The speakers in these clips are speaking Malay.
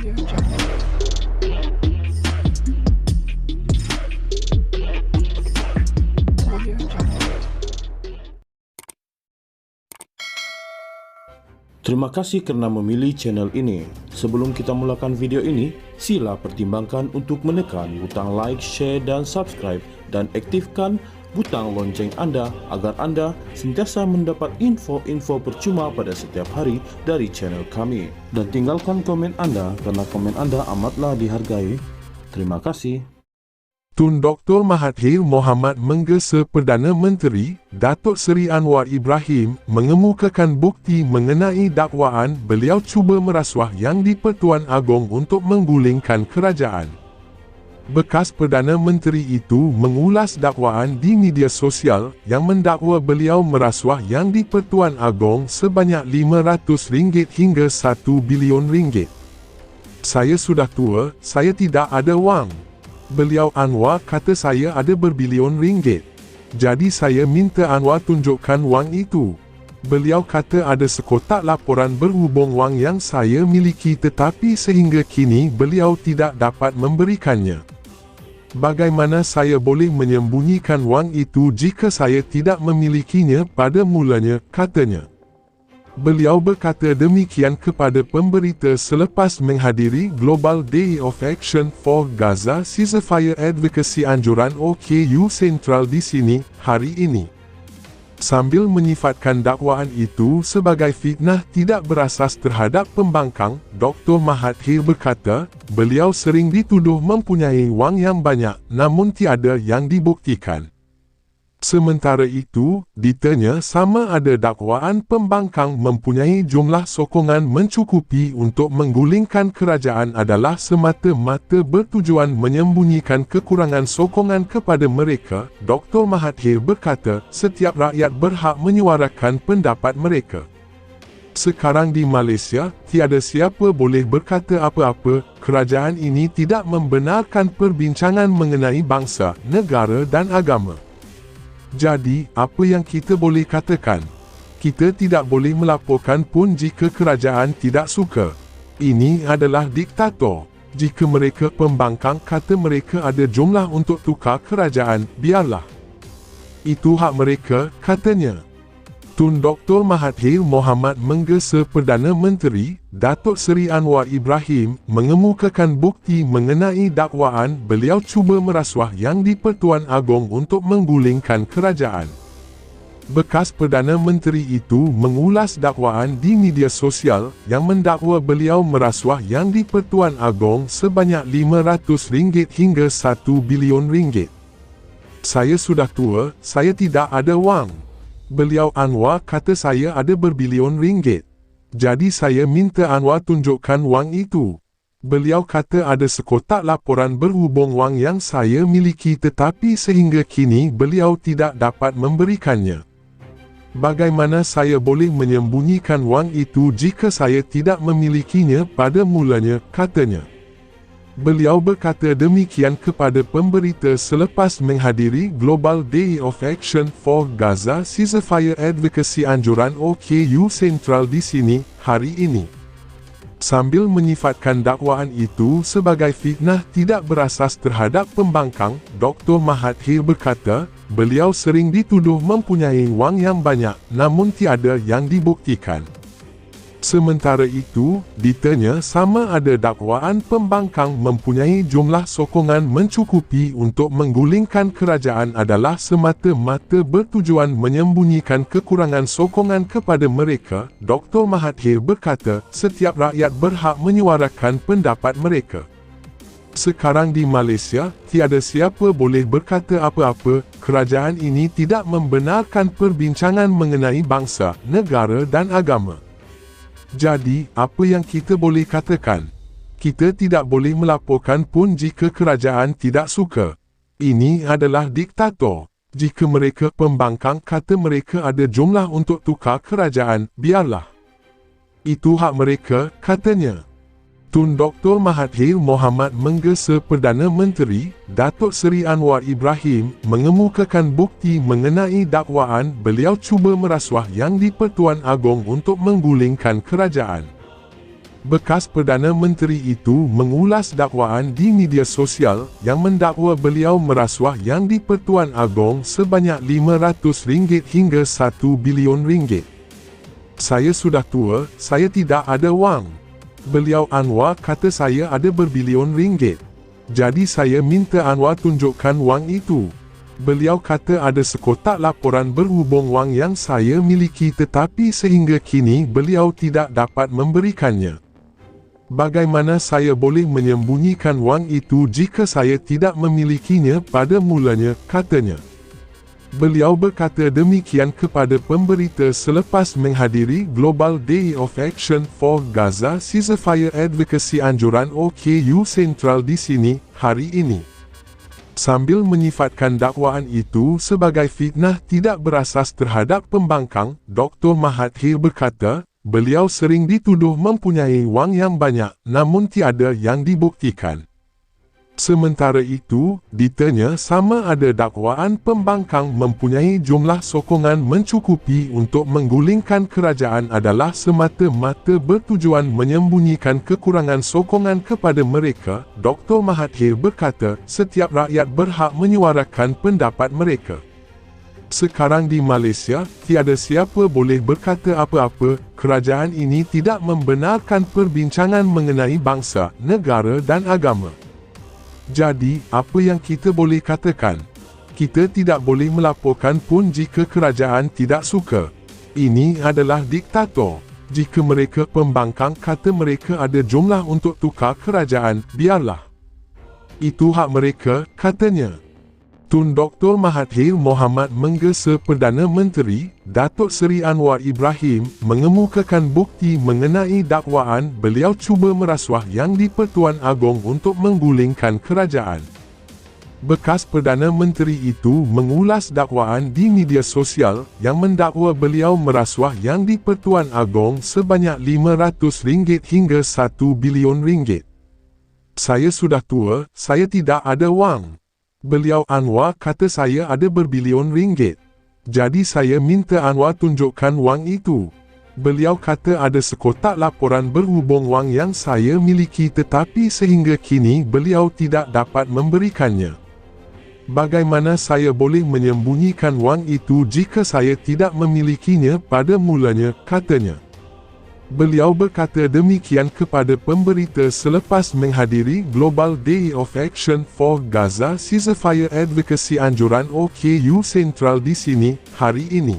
Terima kasih kerana memilih channel ini. Sebelum kita mulakan video ini, sila pertimbangkan untuk menekan butang like, share dan subscribe dan aktifkan butang lonceng anda agar anda sentiasa mendapat info-info percuma pada setiap hari dari channel kami. Dan tinggalkan komen anda kerana komen anda amatlah dihargai. Terima kasih. Tun Dr. Mahathir Mohamad menggesa Perdana Menteri Datuk Seri Anwar Ibrahim mengemukakan bukti mengenai dakwaan beliau cuba merasuah Yang di-Pertuan Agong untuk menggulingkan kerajaan. Bekas Perdana Menteri itu mengulas dakwaan di media sosial yang mendakwa beliau merasuah Yang di-Pertuan Agong sebanyak RM500 hingga RM1 bilion. Saya sudah tua, saya tidak ada wang. Beliau Anwar kata saya ada berbilion ringgit. Jadi saya minta Anwar tunjukkan wang itu. Beliau kata ada sekotak laporan berhubung wang yang saya miliki tetapi sehingga kini beliau tidak dapat memberikannya. Bagaimana saya boleh menyembunyikan wang itu jika saya tidak memilikinya pada mulanya, katanya. Beliau berkata demikian kepada pemberita selepas menghadiri Global Day of Action for Gaza Ceasefire Advocacy anjuran OKU Sentral di sini, hari ini. Sambil menyifatkan dakwaan itu sebagai fitnah tidak berasas terhadap pembangkang, Dr. Mahathir berkata, beliau sering dituduh mempunyai wang yang banyak, namun tiada yang dibuktikan. Sementara itu, ditanya sama ada dakwaan pembangkang mempunyai jumlah sokongan mencukupi untuk menggulingkan kerajaan adalah semata-mata bertujuan menyembunyikan kekurangan sokongan kepada mereka, Dr. Mahathir berkata, setiap rakyat berhak menyuarakan pendapat mereka. Sekarang di Malaysia, tiada siapa boleh berkata apa-apa, kerajaan ini tidak membenarkan perbincangan mengenai bangsa, negara dan agama. Jadi, apa yang kita boleh katakan? Kita tidak boleh melaporkan pun jika kerajaan tidak suka. Ini adalah diktator. Jika mereka pembangkang kata mereka ada jumlah untuk tukar kerajaan, biarlah. Itu hak mereka, katanya. Tun Dr. Mahathir Mohamad menggesa Perdana Menteri Datuk Seri Anwar Ibrahim mengemukakan bukti mengenai dakwaan beliau cuba merasuah Yang di-Pertuan Agong untuk menggulingkan kerajaan. Bekas Perdana Menteri itu mengulas dakwaan di media sosial yang mendakwa beliau merasuah Yang di-Pertuan Agong sebanyak RM500 hingga RM1 bilion. Saya sudah tua, saya tidak ada wang. Beliau Anwar kata saya ada berbilion ringgit. Jadi saya minta Anwar tunjukkan wang itu. Beliau kata ada sekotak laporan berhubung wang yang saya miliki tetapi sehingga kini beliau tidak dapat memberikannya. Bagaimana saya boleh menyembunyikan wang itu jika saya tidak memilikinya pada mulanya, katanya. Beliau berkata demikian kepada pemberita selepas menghadiri Global Day of Action for Gaza Ceasefire Advocacy anjuran OKU Sentral di sini, hari ini. Sambil menyifatkan dakwaan itu sebagai fitnah tidak berasas terhadap pembangkang, Dr. Mahathir berkata, beliau sering dituduh mempunyai wang yang banyak, namun tiada yang dibuktikan. Sementara itu, ditanya sama ada dakwaan pembangkang mempunyai jumlah sokongan mencukupi untuk menggulingkan kerajaan adalah semata-mata bertujuan menyembunyikan kekurangan sokongan kepada mereka, Dr. Mahathir berkata, setiap rakyat berhak menyuarakan pendapat mereka. Sekarang di Malaysia, tiada siapa boleh berkata apa-apa, kerajaan ini tidak membenarkan perbincangan mengenai bangsa, negara dan agama. Jadi, apa yang kita boleh katakan? Kita tidak boleh melaporkan pun jika kerajaan tidak suka. Ini adalah diktator. Jika mereka pembangkang kata mereka ada jumlah untuk tukar kerajaan, biarlah. Itu hak mereka, katanya. Tun Dr. Mahathir Mohamad menggesa Perdana Menteri Datuk Seri Anwar Ibrahim mengemukakan bukti mengenai dakwaan beliau cuba merasuah Yang di-Pertuan Agong untuk menggulingkan kerajaan. Bekas Perdana Menteri itu mengulas dakwaan di media sosial yang mendakwa beliau merasuah Yang di-Pertuan Agong sebanyak RM500 hingga RM1 bilion. Saya sudah tua, saya tidak ada wang. Beliau Anwar kata saya ada berbilion ringgit. Jadi saya minta Anwar tunjukkan wang itu. Beliau kata ada sekotak laporan berhubung wang yang saya miliki tetapi sehingga kini beliau tidak dapat memberikannya. Bagaimana saya boleh menyembunyikan wang itu jika saya tidak memilikinya pada mulanya, katanya. Beliau berkata demikian kepada pemberita selepas menghadiri Global Day of Action for Gaza Ceasefire Advocacy anjuran OKU Sentral di sini, hari ini. Sambil menyifatkan dakwaan itu sebagai fitnah tidak berasas terhadap pembangkang, Dr. Mahathir berkata, beliau sering dituduh mempunyai wang yang banyak, namun tiada yang dibuktikan. Sementara itu, ditanya sama ada dakwaan pembangkang mempunyai jumlah sokongan mencukupi untuk menggulingkan kerajaan adalah semata-mata bertujuan menyembunyikan kekurangan sokongan kepada mereka, Dr. Mahathir berkata, setiap rakyat berhak menyuarakan pendapat mereka. Sekarang di Malaysia, tiada siapa boleh berkata apa-apa, kerajaan ini tidak membenarkan perbincangan mengenai bangsa, negara dan agama. Jadi, apa yang kita boleh katakan? Kita tidak boleh melaporkan pun jika kerajaan tidak suka. Ini adalah diktator. Jika mereka pembangkang kata mereka ada jumlah untuk tukar kerajaan, biarlah. Itu hak mereka, katanya. Tun Dr. Mahathir Mohamad menggesa Perdana Menteri, Datuk Seri Anwar Ibrahim, mengemukakan bukti mengenai dakwaan beliau cuba merasuah Yang di-Pertuan Agong untuk menggulingkan kerajaan. Bekas Perdana Menteri itu mengulas dakwaan di media sosial yang mendakwa beliau merasuah Yang di-Pertuan Agong sebanyak RM500 hingga RM1 bilion. Saya sudah tua, saya tidak ada wang. Beliau Anwar kata saya ada berbilion ringgit. Jadi saya minta Anwar tunjukkan wang itu. Beliau kata ada sekotak laporan berhubung wang yang saya miliki tetapi sehingga kini beliau tidak dapat memberikannya. Bagaimana saya boleh menyembunyikan wang itu jika saya tidak memilikinya pada mulanya, katanya. Beliau berkata demikian kepada pemberita selepas menghadiri Global Day of Action for Gaza Ceasefire Advocacy anjuran OKU Sentral di sini, hari ini.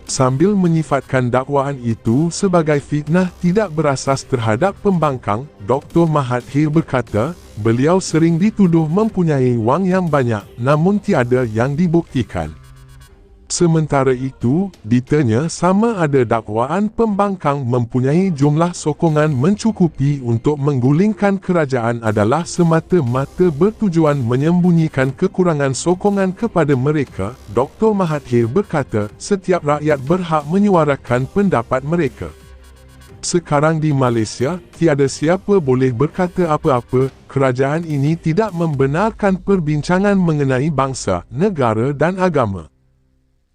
Sambil menyifatkan dakwaan itu sebagai fitnah tidak berasas terhadap pembangkang, Dr. Mahathir berkata, beliau sering dituduh mempunyai wang yang banyak, namun tiada yang dibuktikan. Sementara itu, ditanya sama ada dakwaan pembangkang mempunyai jumlah sokongan mencukupi untuk menggulingkan kerajaan adalah semata-mata bertujuan menyembunyikan kekurangan sokongan kepada mereka, Dr. Mahathir berkata, setiap rakyat berhak menyuarakan pendapat mereka. Sekarang di Malaysia, tiada siapa boleh berkata apa-apa, kerajaan ini tidak membenarkan perbincangan mengenai bangsa, negara dan agama.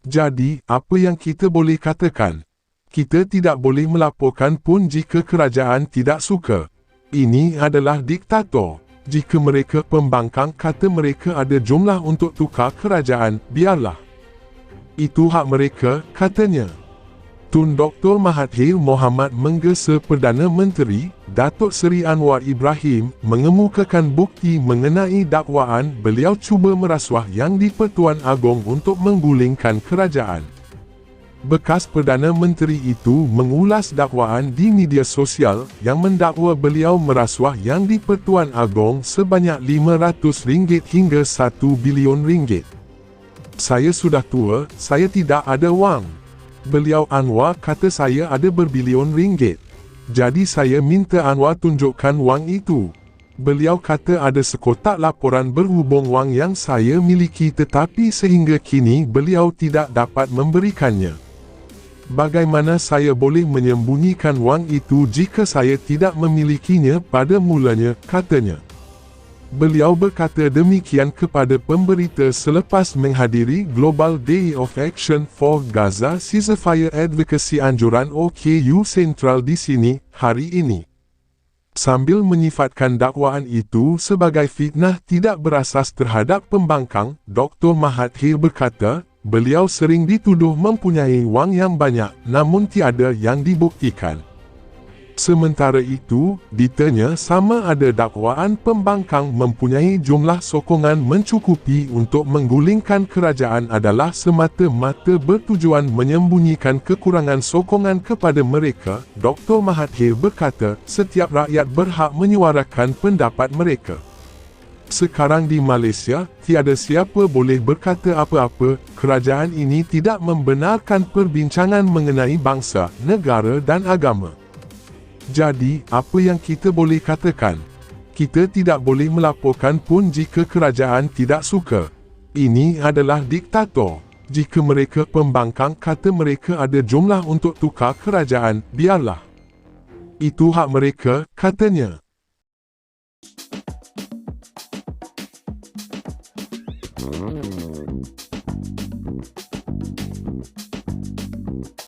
Jadi, apa yang kita boleh katakan? Kita tidak boleh melaporkan pun jika kerajaan tidak suka. Ini adalah diktator. Jika mereka pembangkang kata mereka ada jumlah untuk tukar kerajaan, biarlah. Itu hak mereka, katanya. Tun Dr. Mahathir Mohamad menggesa Perdana Menteri, Datuk Seri Anwar Ibrahim, mengemukakan bukti mengenai dakwaan beliau cuba merasuah Yang di-Pertuan Agong untuk menggulingkan kerajaan. Bekas Perdana Menteri itu mengulas dakwaan di media sosial yang mendakwa beliau merasuah Yang di-Pertuan Agong sebanyak RM500 hingga RM1 bilion. Saya sudah tua, saya tidak ada wang. Beliau Anwar kata saya ada berbilion ringgit. Jadi saya minta Anwar tunjukkan wang itu. Beliau kata ada sekotak laporan berhubung wang yang saya miliki tetapi sehingga kini beliau tidak dapat memberikannya. Bagaimana saya boleh menyembunyikan wang itu jika saya tidak memilikinya pada mulanya, katanya. Beliau berkata demikian kepada pemberita selepas menghadiri Global Day of Action for Gaza Ceasefire Advocacy anjuran OKU Sentral di sini, hari ini. Sambil menyifatkan dakwaan itu sebagai fitnah tidak berasas terhadap pembangkang, Dr. Mahathir berkata, beliau sering dituduh mempunyai wang yang banyak, namun tiada yang dibuktikan. Sementara itu, ditanya sama ada dakwaan pembangkang mempunyai jumlah sokongan mencukupi untuk menggulingkan kerajaan adalah semata-mata bertujuan menyembunyikan kekurangan sokongan kepada mereka, Dr. Mahathir berkata, setiap rakyat berhak menyuarakan pendapat mereka. Sekarang di Malaysia, tiada siapa boleh berkata apa-apa, kerajaan ini tidak membenarkan perbincangan mengenai bangsa, negara dan agama. Jadi, apa yang kita boleh katakan? Kita tidak boleh melaporkan pun jika kerajaan tidak suka. Ini adalah diktator. Jika mereka pembangkang kata mereka ada jumlah untuk tukar kerajaan, biarlah. Itu hak mereka, katanya.